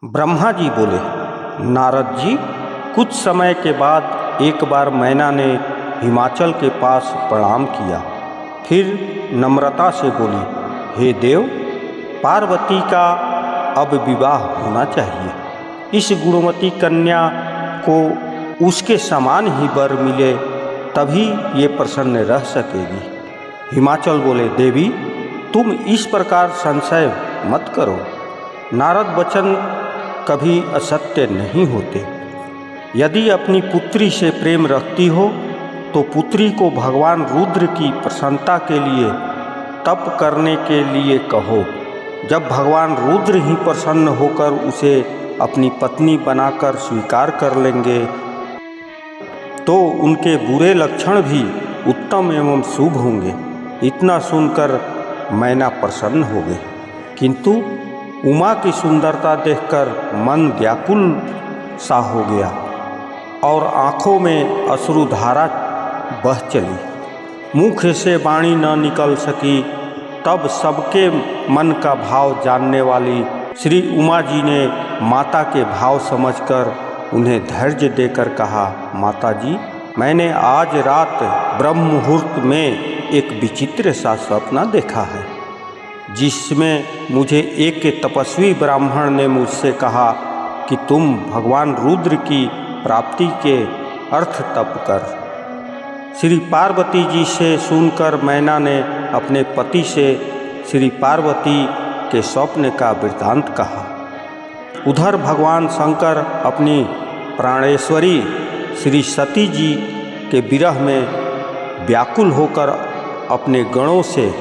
ब्रह्मा जी बोले, नारद जी, कुछ समय के बाद एक बार मैना ने हिमाचल के पास प्रणाम किया। फिर नम्रता से बोली, हे देव, पार्वती का अब विवाह होना चाहिए। इस गुणवती कन्या को उसके समान ही वर मिले, तभी ये प्रसन्न रह सकेगी। हिमाचल बोले, देवी, तुम इस प्रकार संशय मत करो। नारद वचन कभी असत्य नहीं होते। यदि अपनी पुत्री से प्रेम रखती हो तो पुत्री को भगवान रुद्र की प्रसन्नता के लिए तप करने के लिए कहो। जब भगवान रुद्र ही प्रसन्न होकर उसे अपनी पत्नी बनाकर स्वीकार कर लेंगे तो उनके बुरे लक्षण भी उत्तम एवं शुभ होंगे। इतना सुनकर मैना प्रसन्न हो गई, किंतु उमा की सुंदरता देखकर मन व्याकुल सा हो गया और आँखों में अश्रुधारा बह चली। मुख से वाणी न निकल सकी। तब सबके मन का भाव जानने वाली श्री उमा जी ने माता के भाव समझकर उन्हें धैर्य देकर कहा, माता जी, मैंने आज रात ब्रह्म मुहूर्त में एक विचित्र सा सपना देखा है, जिसमें मुझे एक तपस्वी ब्राह्मण ने मुझसे कहा कि तुम भगवान रुद्र की प्राप्ति के अर्थ तप कर। श्री पार्वती जी से सुनकर मैना ने अपने पति से श्री पार्वती के स्वप्न का वृत्तांत कहा। उधर भगवान शंकर अपनी प्राणेश्वरी श्री सती जी के विरह में व्याकुल होकर अपने गणों से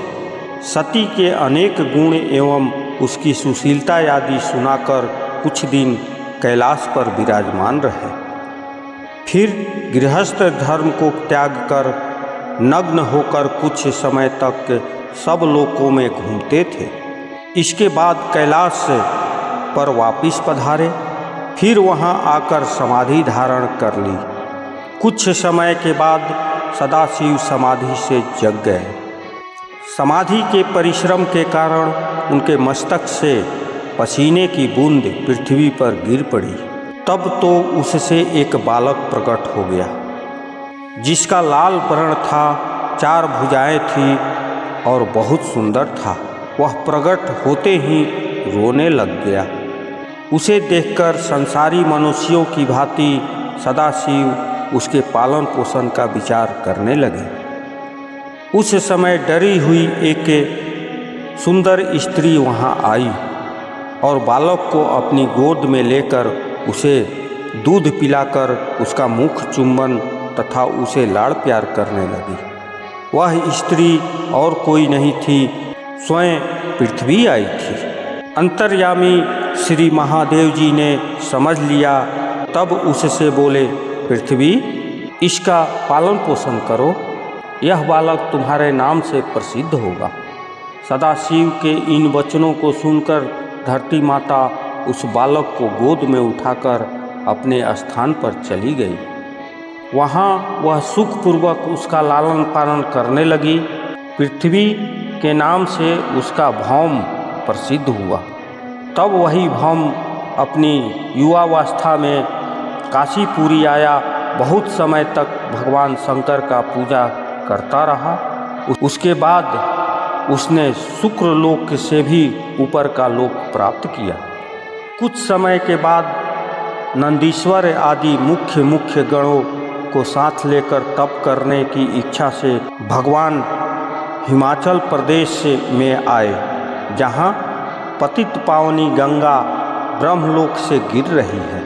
सती के अनेक गुण एवं उसकी सुशीलता आदि सुनाकर कुछ दिन कैलाश पर विराजमान रहे। फिर गृहस्थ धर्म को त्याग कर नग्न होकर कुछ समय तक सब लोकों में घूमते थे। इसके बाद कैलाश पर वापिस पधारे। फिर वहां आकर समाधि धारण कर ली। कुछ समय के बाद सदाशिव समाधि से जग गए। समाधि के परिश्रम के कारण उनके मस्तक से पसीने की बूंद पृथ्वी पर गिर पड़ी। तब तो उससे एक बालक प्रकट हो गया, जिसका लाल वर्ण था, 4 भुजाएं थी और बहुत सुंदर था। वह प्रकट होते ही रोने लग गया। उसे देखकर संसारी मनुष्यों की भांति सदाशिव उसके पालन पोषण का विचार करने लगे। उस समय डरी हुई एक सुंदर स्त्री वहां आई और बालक को अपनी गोद में लेकर उसे दूध पिलाकर उसका मुख चुंबन तथा उसे लाड़ प्यार करने लगी। वह स्त्री और कोई नहीं थी, स्वयं पृथ्वी आई थी। अंतर्यामी श्री महादेव जी ने समझ लिया। तब उससे बोले, पृथ्वी, इसका पालन पोषण करो, यह बालक तुम्हारे नाम से प्रसिद्ध होगा। सदाशिव के इन वचनों को सुनकर धरती माता उस बालक को गोद में उठाकर अपने स्थान पर चली गई। वहाँ वह सुखपूर्वक उसका लालन पालन करने लगी। पृथ्वी के नाम से उसका भौम प्रसिद्ध हुआ। तब वही भौम अपनी युवावस्था में काशीपुरी आया। बहुत समय तक भगवान शंकर का पूजा करता रहा। उसके बाद उसने शुक्र लोक से भी ऊपर का लोक प्राप्त किया। कुछ समय के बाद नंदीश्वर आदि मुख्य गणों को साथ लेकर तप करने की इच्छा से भगवान हिमाचल प्रदेश में आए, जहाँ पतित पावनी गंगा ब्रह्मलोक से गिर रही है।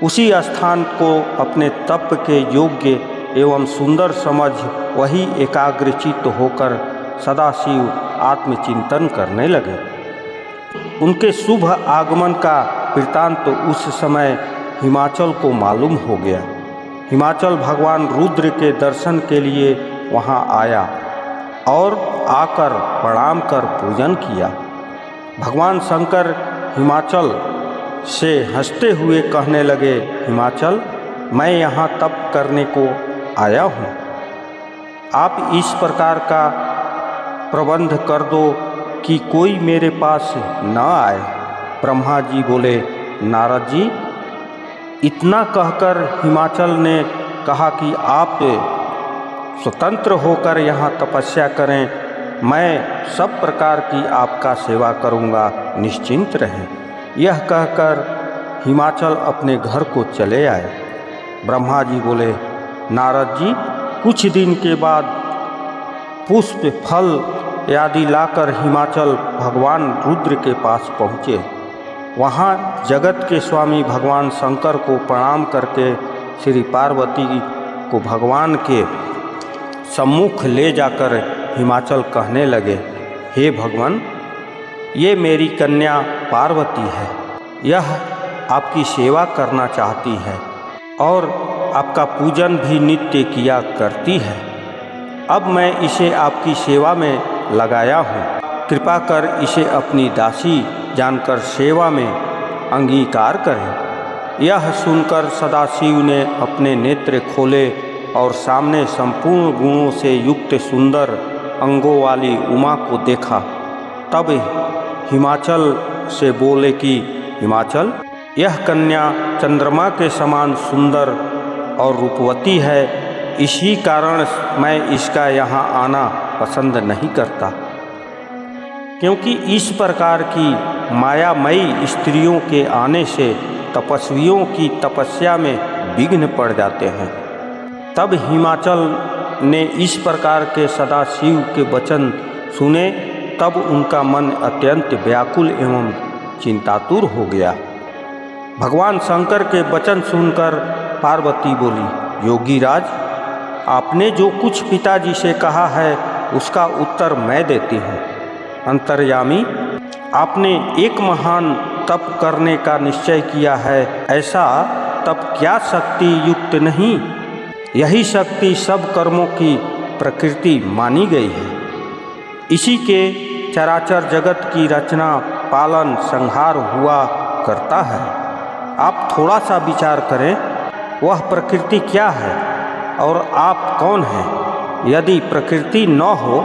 उसी स्थान को अपने तप के योग्य एवं सुंदर समझ वही एकाग्रचित्त होकर सदाशिव आत्मचिंतन करने लगे। उनके शुभ आगमन का वृत्तांत तो उस समय हिमाचल को मालूम हो गया। हिमाचल भगवान रुद्र के दर्शन के लिए वहां आया और आकर प्रणाम कर पूजन किया। भगवान शंकर हिमाचल से हंसते हुए कहने लगे, हिमाचल, मैं यहाँ तप करने को आया हूँ। आप इस प्रकार का प्रबंध कर दो कि कोई मेरे पास न आए। ब्रह्मा जी बोले, नारद जी, इतना कहकर हिमाचल ने कहा कि आप स्वतंत्र होकर यहाँ तपस्या करें, मैं सब प्रकार की आपका सेवा करूँगा, निश्चिंत रहें। यह कहकर हिमाचल अपने घर को चले आए। ब्रह्मा जी बोले, नारद जी, कुछ दिन के बाद पुष्प फल आदि लाकर हिमाचल भगवान रुद्र के पास पहुँचे। वहाँ जगत के स्वामी भगवान शंकर को प्रणाम करके श्री पार्वती को भगवान के सम्मुख ले जाकर हिमाचल कहने लगे, हे भगवान, ये मेरी कन्या पार्वती है। यह आपकी सेवा करना चाहती है और आपका पूजन भी नित्य किया करती है। अब मैं इसे आपकी सेवा में लगाया हूँ, कृपा कर इसे अपनी दासी जानकर सेवा में अंगीकार करें। यह सुनकर सदाशिव ने अपने नेत्र खोले और सामने संपूर्ण गुणों से युक्त सुंदर अंगों वाली उमा को देखा। तब हिमाचल से बोले कि हिमाचल, यह कन्या चंद्रमा के समान सुंदर और रूपवती है, इसी कारण मैं इसका यहाँ आना पसंद नहीं करता, क्योंकि इस प्रकार की मायामयी स्त्रियों के आने से तपस्वियों की तपस्या में विघ्न पड़ जाते हैं। तब हिमाचल ने इस प्रकार के सदाशिव के वचन सुने, तब उनका मन अत्यंत व्याकुल एवं चिंतातुर हो गया। भगवान शंकर के वचन सुनकर पार्वती बोली, योगीराज, आपने जो कुछ पिताजी से कहा है उसका उत्तर मैं देती हूँ। अंतर्यामी, आपने एक महान तप करने का निश्चय किया है, ऐसा तप क्या शक्ति युक्त नहीं? यही शक्ति सब कर्मों की प्रकृति मानी गई है। इसी के चराचर जगत की रचना, पालन, संहार हुआ करता है। आप थोड़ा सा विचार करें, वह प्रकृति क्या है और आप कौन हैं? यदि प्रकृति न हो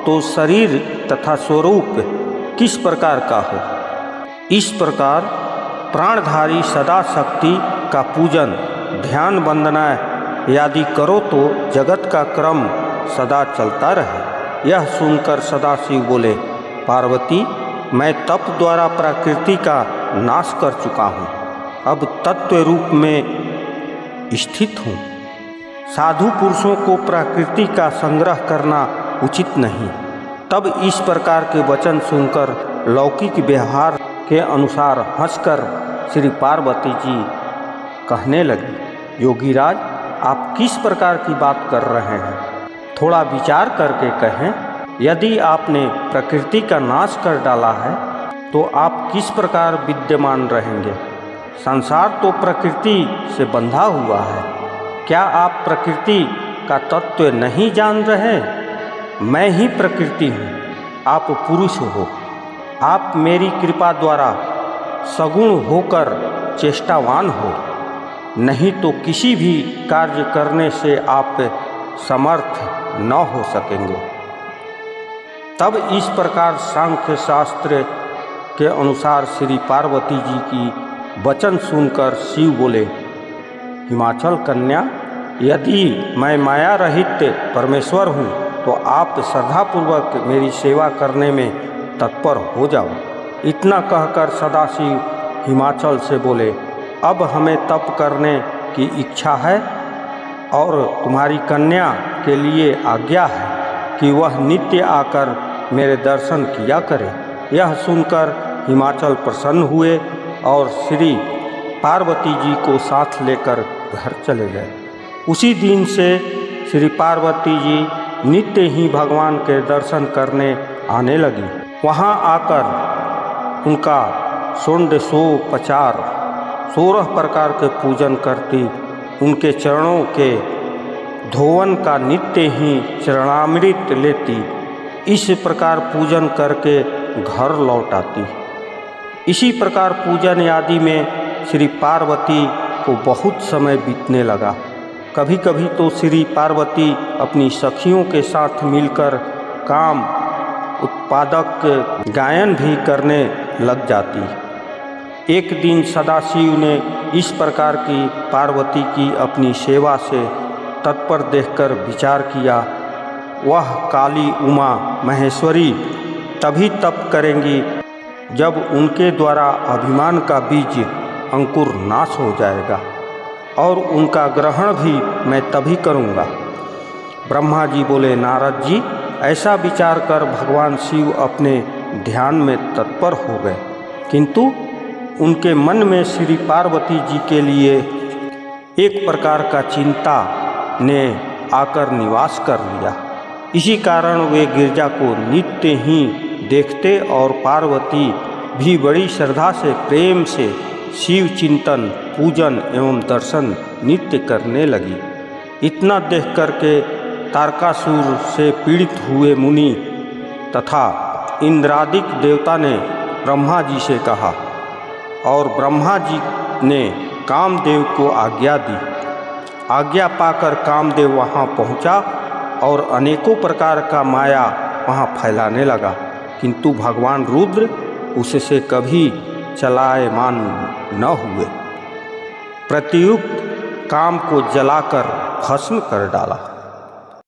तो शरीर तथा स्वरूप किस प्रकार का हो? इस प्रकार प्राणधारी सदा शक्ति का पूजन, ध्यान, वंदना आदि करो तो जगत का क्रम सदा चलता रहे। यह सुनकर सदाशिव बोले, पार्वती, मैं तप द्वारा प्रकृति का नाश कर चुका हूँ, अब तत्व रूप में स्थित हूँ। साधु पुरुषों को प्रकृति का संग्रह करना उचित नहीं। तब इस प्रकार के वचन सुनकर लौकिक व्यवहार के अनुसार हंसकर श्री पार्वती जी कहने लगी, योगीराज, आप किस प्रकार की बात कर रहे हैं? थोड़ा विचार करके कहें। यदि आपने प्रकृति का नाश कर डाला है तो आप किस प्रकार विद्यमान रहेंगे? संसार तो प्रकृति से बंधा हुआ है। क्या आप प्रकृति का तत्व नहीं जान रहे? मैं ही प्रकृति हूँ, आप पुरुष हो। आप मेरी कृपा द्वारा सगुण होकर चेष्टावान हो, नहीं तो किसी भी कार्य करने से आप समर्थ न हो सकेंगे। तब इस प्रकार सांख्य शास्त्र के अनुसार श्री पार्वती जी की वचन सुनकर शिव बोले, हिमाचल कन्या, यदि मैं माया रहित परमेश्वर हूँ तो आप श्रद्धापूर्वक मेरी सेवा करने में तत्पर हो जाओ। इतना कहकर सदाशिव हिमाचल से बोले, अब हमें तप करने की इच्छा है और तुम्हारी कन्या के लिए आज्ञा है कि वह नित्य आकर मेरे दर्शन किया करे। यह सुनकर हिमाचल प्रसन्न हुए और श्री पार्वती जी को साथ लेकर घर चले गए। उसी दिन से श्री पार्वती जी नित्य ही भगवान के दर्शन करने आने लगी। वहाँ आकर उनका षोडशोपचार 16 प्रकार के पूजन करती, उनके चरणों के धोवन का नित्य ही चरणामृत लेती। इस प्रकार पूजन करके घर लौट आती। इसी प्रकार पूजन आदि में श्री पार्वती को बहुत समय बीतने लगा। कभी कभी तो श्री पार्वती अपनी सखियों के साथ मिलकर काम उत्पादक गायन भी करने लग जाती। एक दिन सदाशिव ने इस प्रकार की पार्वती की अपनी सेवा से तत्पर देखकर विचार किया, वह काली उमा महेश्वरी तभी तप करेंगी जब उनके द्वारा अभिमान का बीज अंकुर नाश हो जाएगा और उनका ग्रहण भी मैं तभी करूँगा। ब्रह्मा जी बोले, नारद जी, ऐसा विचार कर भगवान शिव अपने ध्यान में तत्पर हो गए, किंतु उनके मन में श्री पार्वती जी के लिए एक प्रकार का चिंता ने आकर निवास कर लिया। इसी कारण वे गिरजा को नित्य ही देखते और पार्वती भी बड़ी श्रद्धा से प्रेम से शिव चिंतन, पूजन एवं दर्शन नित्य करने लगी। इतना देख करके तारकासुर से पीड़ित हुए मुनि तथा इंद्रादिक देवता ने ब्रह्मा जी से कहा और ब्रह्मा जी ने कामदेव को आज्ञा दी। आज्ञा पाकर कामदेव वहाँ पहुँचा और अनेकों प्रकार का माया वहाँ फैलाने लगा, किंतु भगवान रुद्र उससे कभी चलायमान न हुए। प्रत्युक्त काम को जलाकर भस्म कर डाला।